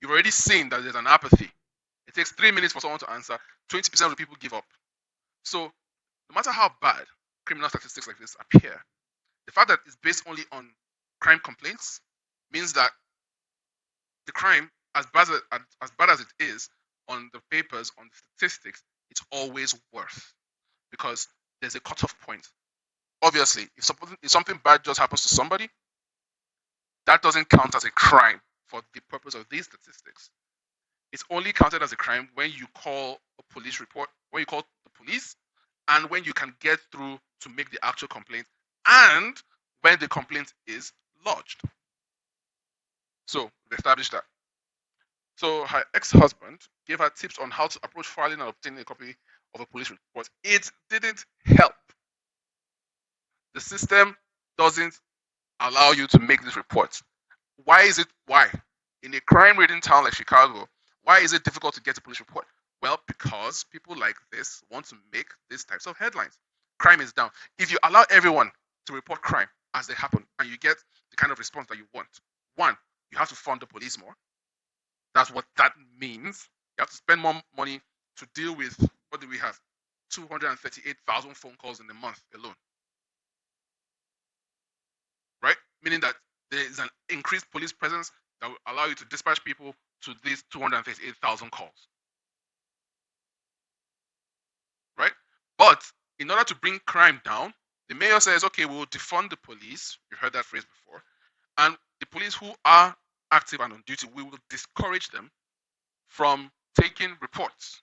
you've already seen that there's an apathy. It takes 3 minutes for someone to answer. 20% of the people give up. So no matter how bad criminal statistics like this appear, the fact that it's based only on crime complaints means that the crime, as bad as it is on the papers, on the statistics, it's always worse because there's a cutoff point. Obviously, if something bad just happens to somebody, that doesn't count as a crime for the purpose of these statistics. It's only counted as a crime when you call a police report, when you call the police, and when you can get through to make the actual complaint, and when the complaint is lodged. So we established that. So her ex-husband gave her tips on how to approach filing and obtaining a copy of a police report. It didn't help. The system doesn't allow you to make this report. Why? In a crime-ridden town like Chicago, why is it difficult to get a police report? Well, because people like this want to make these types of headlines. Crime is down. If you allow everyone to report crime as they happen and you get the kind of response that you want, one, you have to fund the police more. That's what that means. You have to spend more money to deal with, what do we have? 238,000 phone calls in a month alone. Right? Meaning that there is an increased police presence that will allow you to dispatch people to these 238,000 calls. Right? But in order to bring crime down, the mayor says, okay, we will defund the police. You've heard that phrase before. And the police who are active and on duty, we will discourage them from taking reports.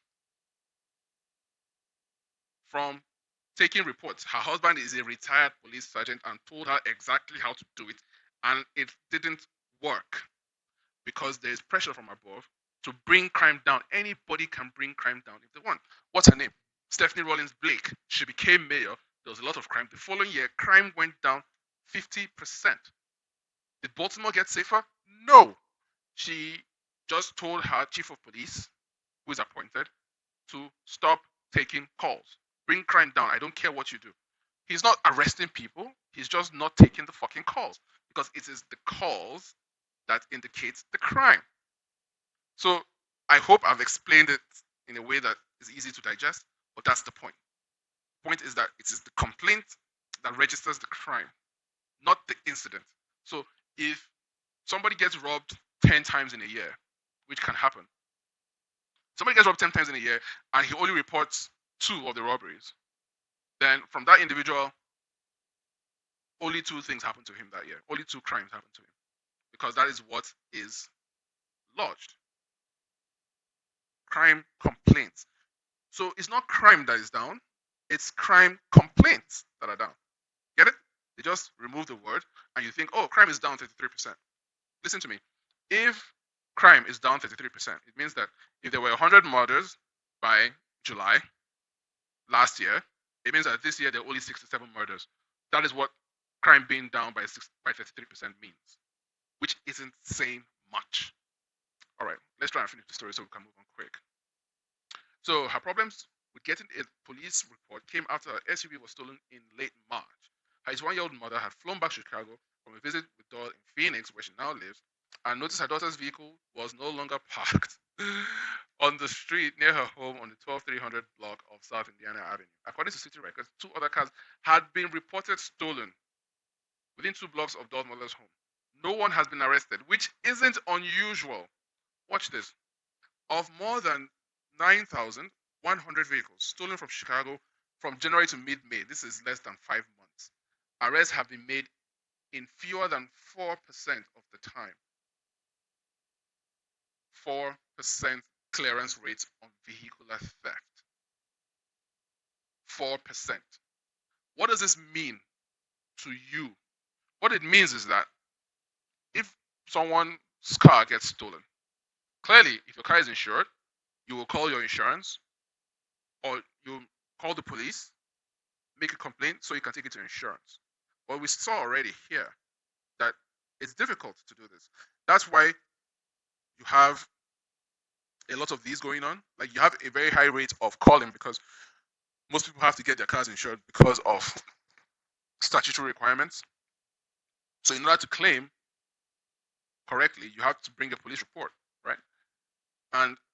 Her husband is a retired police sergeant and told her exactly how to do it, and it didn't work because there is pressure from above to bring crime down. Anybody can bring crime down if they want. What's her name? Stephanie Rawlings Blake. She became mayor. There was a lot of crime. The following year, crime went down 50%. Did Baltimore get safer? No. She just told her chief of police, who is appointed, to stop taking calls. Bring crime down. I don't care what you do. He's not arresting people. He's just not taking the fucking calls because it is the calls that indicates the crime. So I hope I've explained it in a way that is easy to digest, but that's the point. The point is that it is the complaint that registers the crime, not the incident. So if somebody gets robbed 10 times in a year, which can happen, somebody gets robbed 10 times in a year and he only reports 2 of the robberies, then from that individual, only 2 things happen to him that year. Only 2 crimes happen to him because that is what is lodged. Crime complaints. So it's not crime that is down, it's crime complaints that are down. Get it? They just remove the word and you think, oh, crime is down 33%. Listen to me. If crime is down 33%, it means that if there were 100 murders by July last year, it means that this year there are only 67 murders. That is what crime being down by 33% means, which isn't saying much. All right, let's try and finish the story so we can move on quick. So her problems with getting a police report came after her SUV was stolen in late March. Her 1-year-old mother had flown back to Chicago from a visit with daughter in Phoenix, where she now lives, and noticed her daughter's vehicle was no longer parked on the street near her home on the 12300 block of South Indiana Avenue. According to city records, 2 other cars had been reported stolen within 2 blocks of daughter's mother's home. No one has been arrested, which isn't unusual. Watch this. Of more than 9,100 vehicles stolen from Chicago from January to mid-May, this is less than 5 months, arrests have been made in fewer than 4% of the time. 4% clearance rates on vehicular theft. 4%. What does this mean to you? What it means is that if someone's car gets stolen, clearly, if your car is insured, you will call your insurance or you call the police, make a complaint so you can take it to insurance. But we saw already here that it's difficult to do this. That's why you have a lot of these going on. Like you have a very high rate of calling because most people have to get their cars insured because of statutory requirements. So in order to claim correctly, you have to bring a police report, right?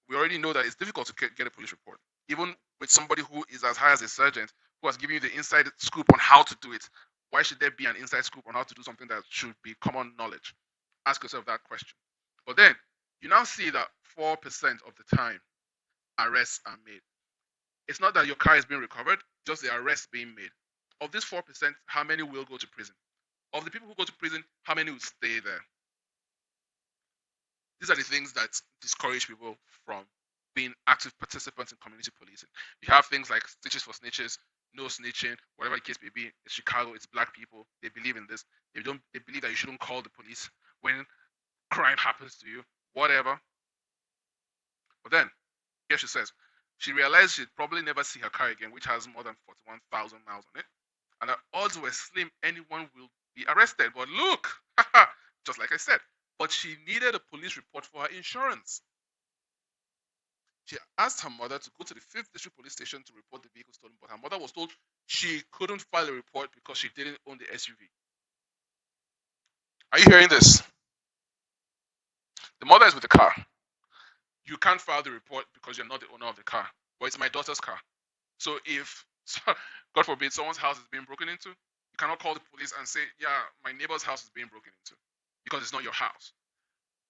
we already know that it's difficult to get a police report, even with somebody who is as high as a sergeant who has given you the inside scoop on how to do it. Why should there be an inside scoop on how to do something that should be common knowledge? Ask yourself that question. But then you now see that 4% of the time arrests are made. It's not that your car is being recovered, just the arrest being made. Of this 4%, how many will go to prison? Of the people who go to prison, how many will stay there? These are the things that discourage people from being active participants in community policing. You have things like stitches for snitches, no snitching, whatever the case may be. It's Chicago, it's black people. They believe in this. They believe that you shouldn't call the police when crime happens to you, whatever. But then, here she says, she realized she'd probably never see her car again, which has more than 41,000 miles on it. And the odds were slim anyone will be arrested. But look, just like I said, but she needed a police report for her insurance. She asked her mother to go to the 5th District Police Station to report the vehicle stolen, but her mother was told she couldn't file a report because she didn't own the SUV. Are you hearing this? The mother is with the car. You can't file the report because you're not the owner of the car. But it's my daughter's car. So if, God forbid, someone's house is being broken into, you cannot call the police and say, yeah, my neighbor's house is being broken into, because it's not your house.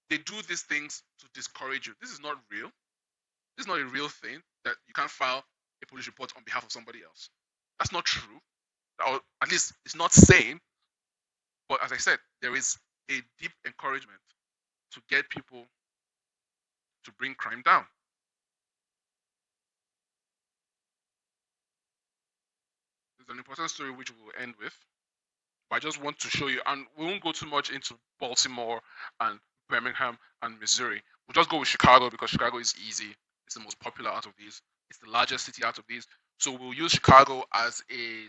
They do these things to discourage you. This is not real. This is not a real thing that you can't file a police report on behalf of somebody else. That's not true. Or at least it's not sane. But as I said, there is a deep encouragement to get people to bring crime down. There's an important story which we will end with. But I just want to show you, and we won't go too much into Baltimore and Birmingham and Missouri. We'll just go with Chicago because Chicago is easy. It's the most popular out of these. It's the largest city out of these. So we'll use Chicago as a,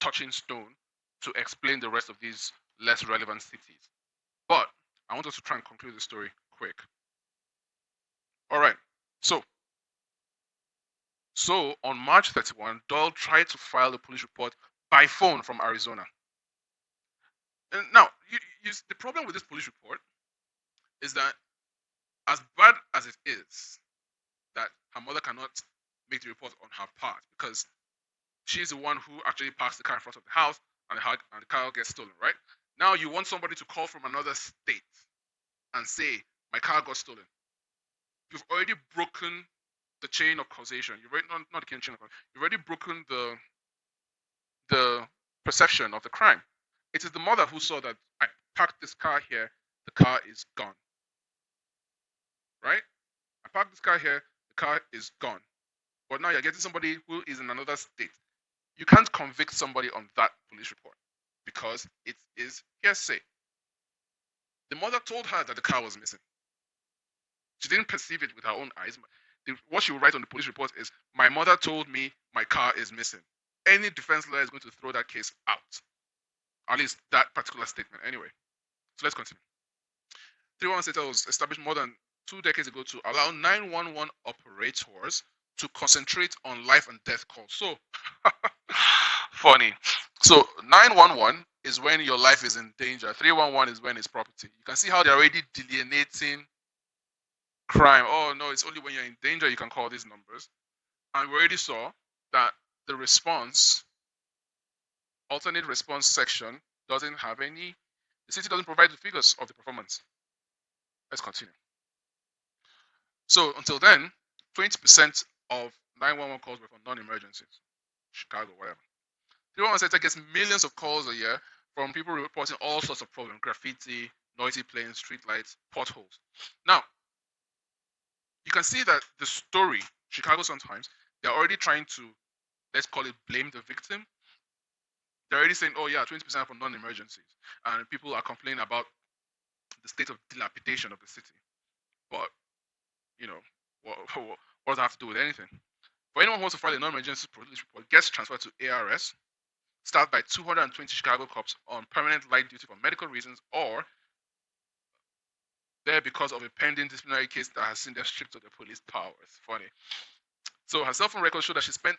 touching stone to explain the rest of these less relevant cities. But I want us to try and conclude the story quick. All right. So on March 31, Doyle tried to file a police report by phone from Arizona. And now, the problem with this police report is that, as bad as it is, that her mother cannot make the report on her part because she's the one who actually parks the car in front of the house and the car gets stolen, right? Now you want somebody to call from another state and say, my car got stolen. You've already broken the chain of causation. You've already, not the chain of causation. You've already broken the perception of the crime. It is the mother who saw that I parked this car here, the car is gone. Right? I parked this car here, the car is gone. But now you're getting somebody who is in another state. You can't convict somebody on that police report because it is hearsay. The mother told her that the car was missing. She didn't perceive it with her own eyes. What she will write on the police report is, my mother told me my car is missing. Any defense lawyer is going to throw that case out. At least that particular statement. Anyway, so let's continue. 311 Center was established more than 2 decades ago to allow 911 operators to concentrate on life and death calls. So, funny. So, 911 is when your life is in danger. 311 is when it's property. You can see how they're already delineating crime. Oh, no, it's only when you're in danger you can call these numbers. And we already saw that the response, alternate response section, doesn't have any, the city doesn't provide the figures of the performance. Let's continue. So until then, 20% of 911 calls were for non-emergencies. Chicago, whatever. 311 Center gets millions of calls a year from people reporting all sorts of problems: graffiti, noisy planes, street lights, potholes. Now, you can see that the story, Chicago Sun-Times, they're already trying to, let's call it, blame the victim. They're already saying, oh yeah, 20% for non-emergencies. And people are complaining about the state of dilapidation of the city. But, what does that have to do with anything? For anyone who wants to file a non-emergency police report, gets transferred to ARS, staffed by 220 Chicago cops on permanent light duty for medical reasons, or there because of a pending disciplinary case that has seen them stripped of their police powers. Funny. So her cell phone records show that she spent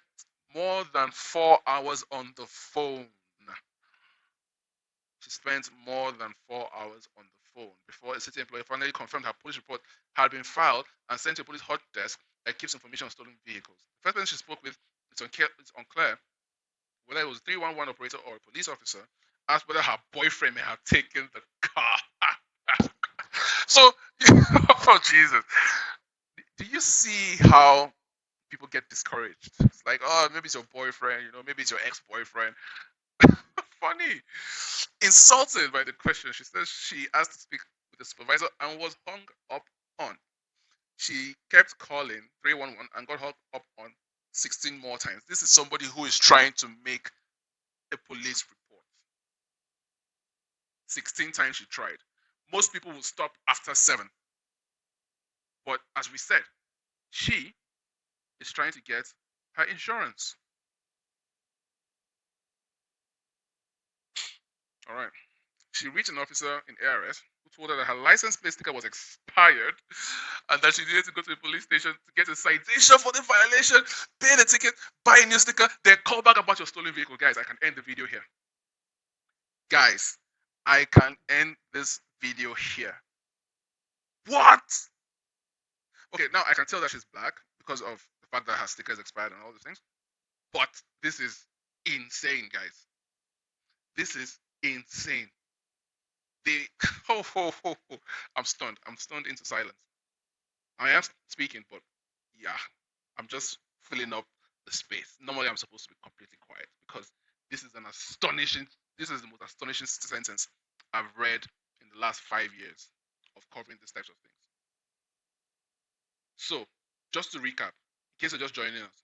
more than 4 hours on the phone. She spent more than 4 hours on the phone before a city employee finally confirmed her police report had been filed and sent to a police hot desk that keeps information on stolen vehicles. The first person she spoke with, it's unclear whether it was a 311 operator or a police officer, asked whether her boyfriend may have taken the car. So, oh Jesus, do you see how people get discouraged? It's like, oh, maybe it's your boyfriend, maybe it's your ex-boyfriend. Funny. Insulted by the question, she says she asked to speak with the supervisor and was hung up on. She kept calling 311 and got hung up on 16 more times. This is somebody who is trying to make a police report. 16 times she tried. Most people will stop after 7. But as we said, she is trying to get her insurance. All right. She reached an officer in ARS who told her that her license plate sticker was expired and that she needed to go to the police station to get a citation for the violation, pay the ticket, buy a new sticker, then call back about your stolen vehicle. Guys, I can end the video here. Guys, I can end this video here. What? Okay, now I can tell that she's black because of the fact that her sticker is expired and all these things. But this is insane, guys. This is insane. I'm stunned. I'm stunned into silence. I am speaking, but yeah, I'm just filling up the space. Normally, I'm supposed to be completely quiet because this is the most astonishing sentence I've read in the last 5 years of covering these types of things. So, just to recap, in case you're just joining us,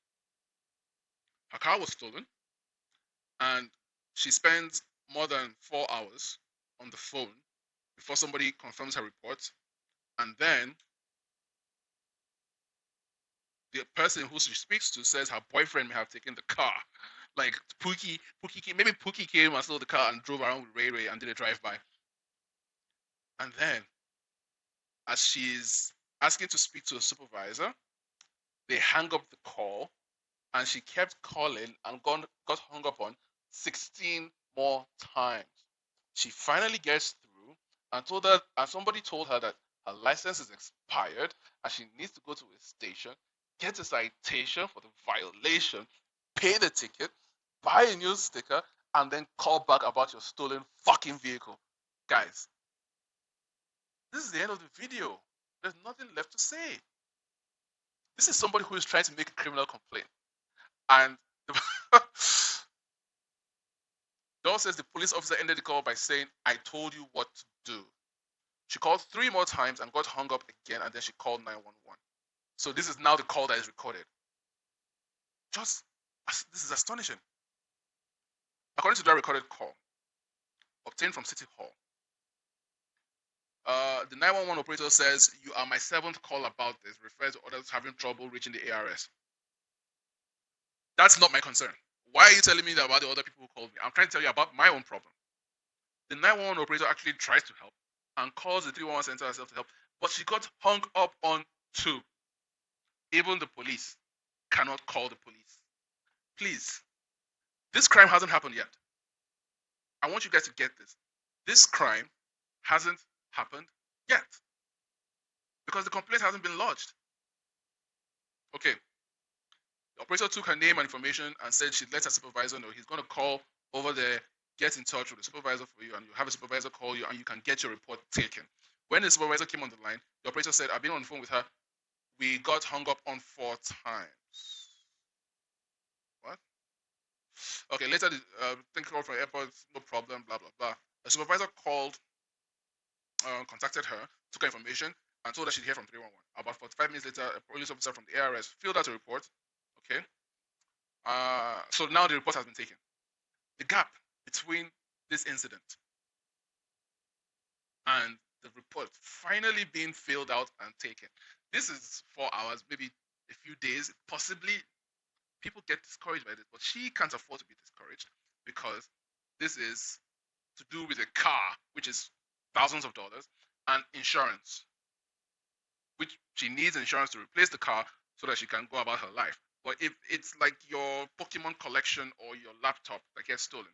her car was stolen, and she spent more than 4 hours on the phone before somebody confirms her report, and then the person who she speaks to says her boyfriend may have taken the car. Like Pookie came and stole the car and drove around with Ray Ray and did a drive-by. And then, as she's asking to speak to a supervisor, they hang up the call, and she kept calling and got hung up on 16 more times. She finally gets through and somebody told her that her license is expired and she needs to go to a station, get a citation for the violation, pay the ticket, buy a new sticker, and then call back about your stolen fucking vehicle. Guys, this is the end of the video. There's nothing left to say. This is somebody who is trying to make a criminal complaint. And Dawn says the police officer ended the call by saying, "I told you what to do." She called 3 more times and got hung up again, and then she called 911. So this is now the call that is recorded. This is astonishing. According to that recorded call, obtained from City Hall, the 911 operator says, "You are my 7th call about this. Refers to others having trouble reaching the ARS." That's not my concern. Why are you telling me about the other people who called me? I'm trying to tell you about my own problem. The 911 operator actually tries to help and calls the 311 center herself to help, but she got hung up on too. Even the police cannot call the police. Please, this crime hasn't happened yet. I want you guys to get this. This crime hasn't happened yet because the complaint hasn't been lodged. Okay. The operator took her name and information and said she'd let her supervisor know. He's going to call over there, get in touch with the supervisor for you, and you have a supervisor call you, and you can get your report taken. When the supervisor came on the line, the operator said, "I've been on the phone with her. We got hung up on 4 times." What? Okay, later, thank you all for airport, no problem, blah, blah, blah. The supervisor called, contacted her, took her information, and told her she'd hear from 311. About 45 minutes later, a police officer from the ARS filled out a report. Okay. So now the report has been taken. The gap between this incident and the report finally being filled out and taken. This is 4 hours, maybe a few days, possibly. People get discouraged by this, but she can't afford to be discouraged because this is to do with a car, which is thousands of dollars, and insurance, which she needs insurance to replace the car so that she can go about her life. But if it's like your Pokemon collection or your laptop that gets stolen,